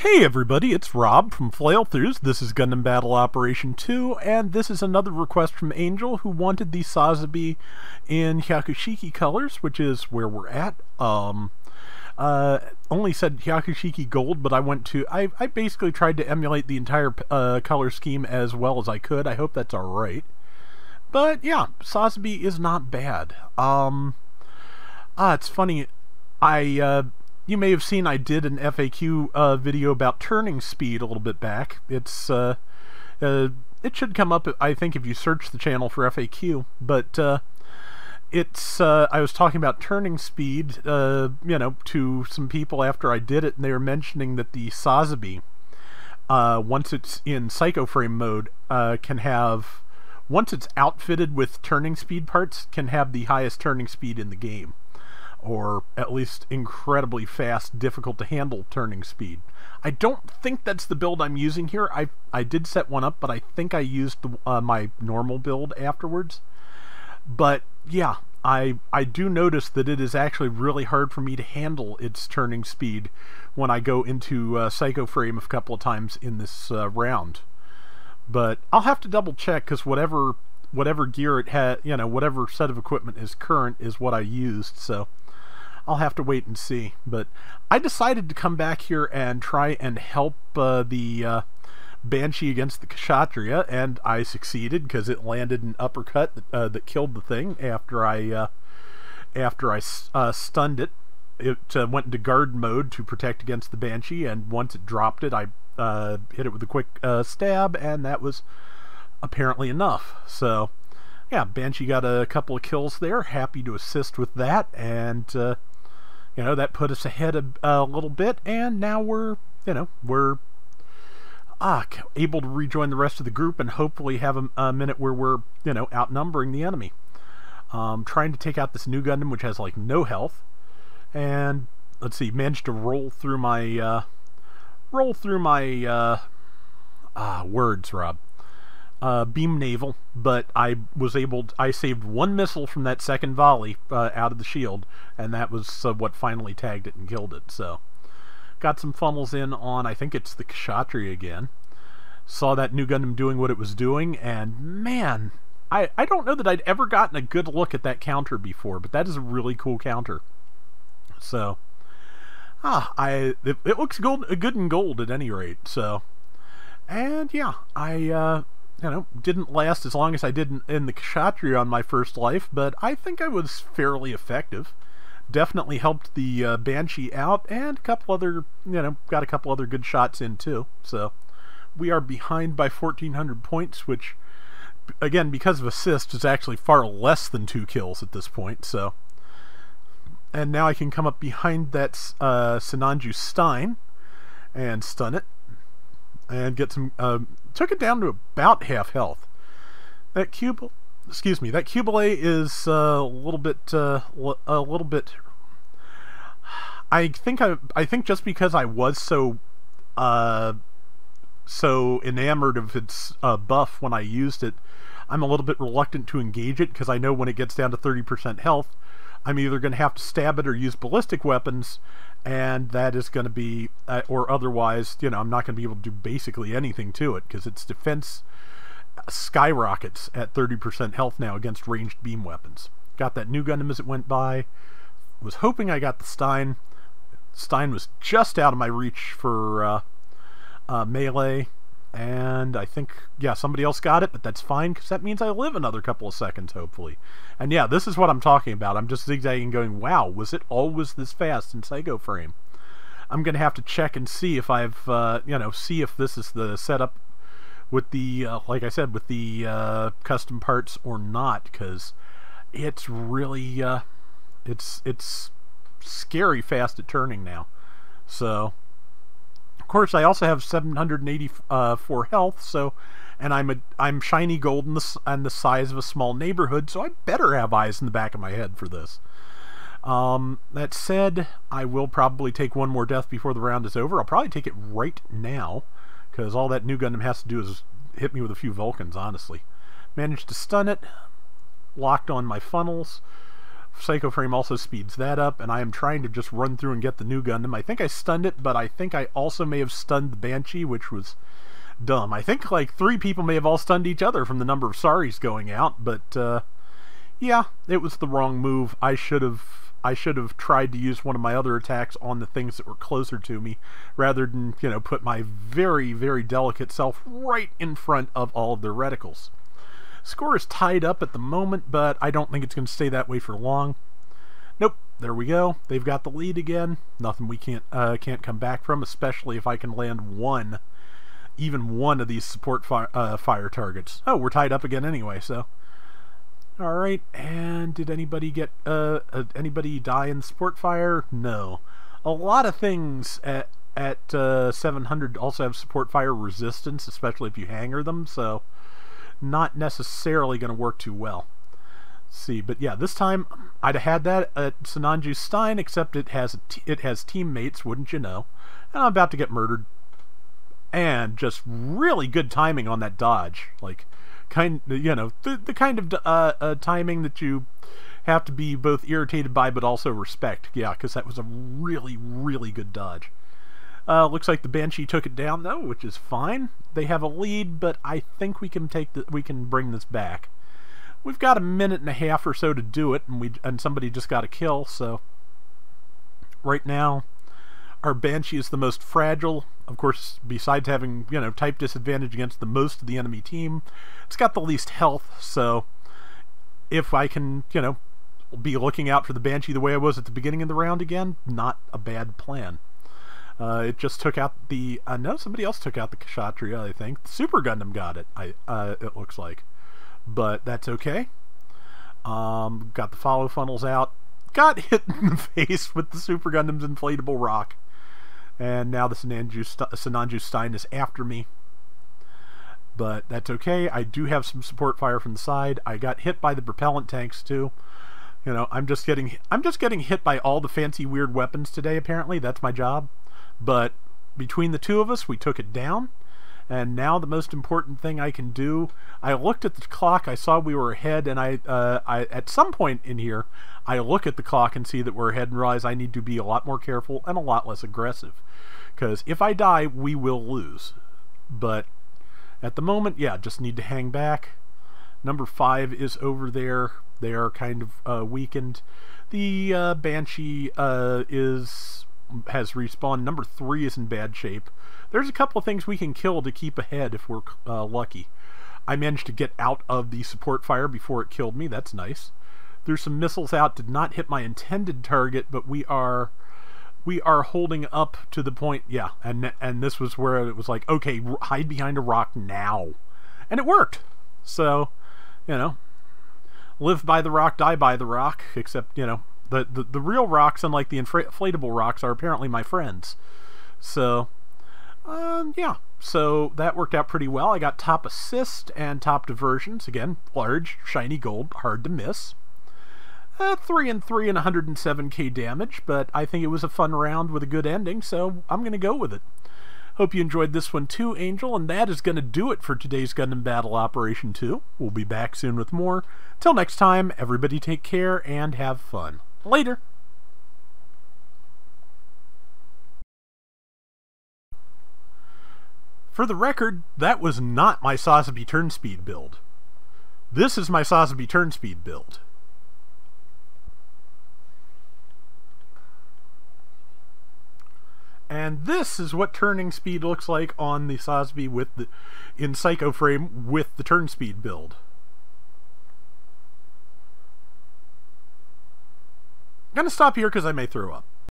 Hey everybody, it's Rob from Flailthroughs. This is Gundam Battle Operation 2, and this is another request from Angel, who wanted the Sazabi in Hyaku Shiki colors, which is where we're at. Only said Hyaku Shiki Gold, but I basically tried to emulate the entire color scheme as well as I could. I hope that's alright. But yeah, Sazabi is not bad. It's funny, you may have seen I did an FAQ video about turning speed a little bit back. It should come up, I think, if you search the channel for FAQ. But I was talking about turning speed, to some people after I did it, and they were mentioning that the Sazabi, once it's in Psycho Frame mode, once it's outfitted with turning speed parts, can have the highest turning speed in the game. Or at least incredibly fast, difficult to handle turning speed. I don't think that's the build I'm using here. I did set one up, but I think I used my normal build afterwards. But yeah, I do notice that it is actually really hard for me to handle its turning speed when I go into Psycho Frame a couple of times in this round. But I'll have to double check, because whatever gear it had, whatever set of equipment is current is what I used, so I'll have to wait and see. But I decided to come back here and try and help the Banshee against the Kshatriya, and I succeeded because it landed an uppercut that killed the thing after I stunned it. It went into guard mode to protect against the Banshee, and once it dropped it, I hit it with a quick stab, and that was apparently enough. So yeah, Banshee got a couple of kills there. Happy to assist with that, and that put us ahead a little bit, and now we're able to rejoin the rest of the group and hopefully have a minute where we're outnumbering the enemy. Trying to take out this new Gundam, which has like no health, and let's see, managed to roll through my words, Rob. Beam naval, but I saved one missile from that second volley out of the shield, and that was what finally tagged it and killed it. So got some funnels in on, I think it's the Kshatriya again. Saw that new Gundam doing what it was doing, and man, I don't know that I'd ever gotten a good look at that counter before, but that is a really cool counter. So it looks good in gold at any rate. So, and yeah, I didn't last as long as I did in the Kshatriya on my first life, but I think I was fairly effective. Definitely helped the Banshee out, and a couple other, got a couple other good shots in too. So we are behind by 1,400 points, which, again, because of assists, is actually far less than 2 kills at this point. So, and now I can come up behind that Sinanju Stein and stun it, and get some. Took it down to about half health. That Cubile is a little bit. I think just because I was so enamored of its buff when I used it, I'm a little bit reluctant to engage it, because I know when it gets down to 30% health, I'm either going to have to stab it or use ballistic weapons, and that is going to be, or otherwise, I'm not going to be able to do basically anything to it, because its defense skyrockets at 30% health now against ranged beam weapons. Got that new Gundam as it went by. Was hoping I got the Stein. Stein was just out of my reach for melee, and I think, yeah, somebody else got it, but that's fine, because that means I live another couple of seconds, hopefully. And yeah, this is what I'm talking about. I'm just zigzagging going, wow, was it always this fast in Psycho Frame? I'm going to have to check and see if I've, see if this is the setup with the, like I said, with the custom parts or not, because it's really, it's scary fast at turning now. So, of course, I also have 784 health, so, and I'm shiny gold and the size of a small neighborhood, so I better have eyes in the back of my head for this. That said, I will probably take one more death before the round is over. I'll probably take it right now, because all that new Gundam has to do is hit me with a few Vulcans, honestly. Managed to stun it, locked on my funnels, Psycho Frame also speeds that up, and I am trying to just run through and get the new Gundam. I think I stunned it, but I think I also may have stunned the Banshee, which was dumb. I think like 3 people may have all stunned each other from the number of saris going out, but yeah, it was the wrong move. I should have tried to use one of my other attacks on the things that were closer to me, rather than, you know, put my very, very delicate self right in front of all of their reticles. Score is tied up at the moment, but I don't think it's going to stay that way for long. Nope, there we go. They've got the lead again. Nothing we can't come back from, especially if I can land even one of these support fire targets. Oh, we're tied up again anyway, so. Alright, and did anybody get, anybody die in support fire? No. A lot of things at 700 also have support fire resistance, especially if you hanger them, so not necessarily going to work too well. Let's see, but yeah, this time I'd have had that at Sinanju Stein, except it has teammates, wouldn't you know? And I'm about to get murdered. And just really good timing on that dodge, like the kind of timing that you have to be both irritated by but also respect. Yeah, because that was a really, really good dodge. Looks like the Banshee took it down though, which is fine. They have a lead, but I think we can bring this back. We've got a minute and a half or so to do it, and somebody just got a kill. So right now, our Banshee is the most fragile. Of course, besides having, you know, type disadvantage against the most of the enemy team, it's got the least health. So if I can, you know, be looking out for the Banshee the way I was at the beginning of the round again, not a bad plan. It just took out the... no, somebody else took out the Kshatriya, I think. The Super Gundam got it, it looks like. But that's okay. Got the follow funnels out. Got hit in the face with the Super Gundam's inflatable rock. And now the Sinanju Stein is after me. But that's okay. I do have some support fire from the side. I got hit by the propellant tanks too. You know, I'm just getting hit by all the fancy weird weapons today, apparently. That's my job. But between the two of us, we took it down. And now the most important thing I can do, I looked at the clock, I saw we were ahead, and I at some point in here, I look at the clock and see that we're ahead and realize I need to be a lot more careful and a lot less aggressive. Because if I die, we will lose. But at the moment, yeah, just need to hang back. Number 5 is over there. They are kind of weakened. The Banshee has respawned. Number 3 is in bad shape. There's a couple of things we can kill to keep ahead if we're lucky. I managed to get out of the support fire before it killed me. That's nice. There's some missiles out. Did not hit my intended target, but we are holding up to the point. Yeah, and this was where it was like, okay, hide behind a rock now, and it worked. So, you know, live by the rock, die by the rock. Except, you know, the real rocks, unlike the inflatable rocks, are apparently my friends. So, yeah. So that worked out pretty well. I got top assist and top diversions. Again, large, shiny gold, hard to miss. 3 and 3 and 107k damage, but I think it was a fun round with a good ending, so I'm going to go with it. Hope you enjoyed this one too, Angel, and that is going to do it for today's Gundam Battle Operation 2. We'll be back soon with more. Till next time, everybody take care and have fun. Later! For the record, that was not my Sazabi turn speed build. This is my Sazabi turn speed build. And this is what turning speed looks like on the Sazabi in Psycho Frame with the turn speed build. I'm gonna stop here because I may throw up.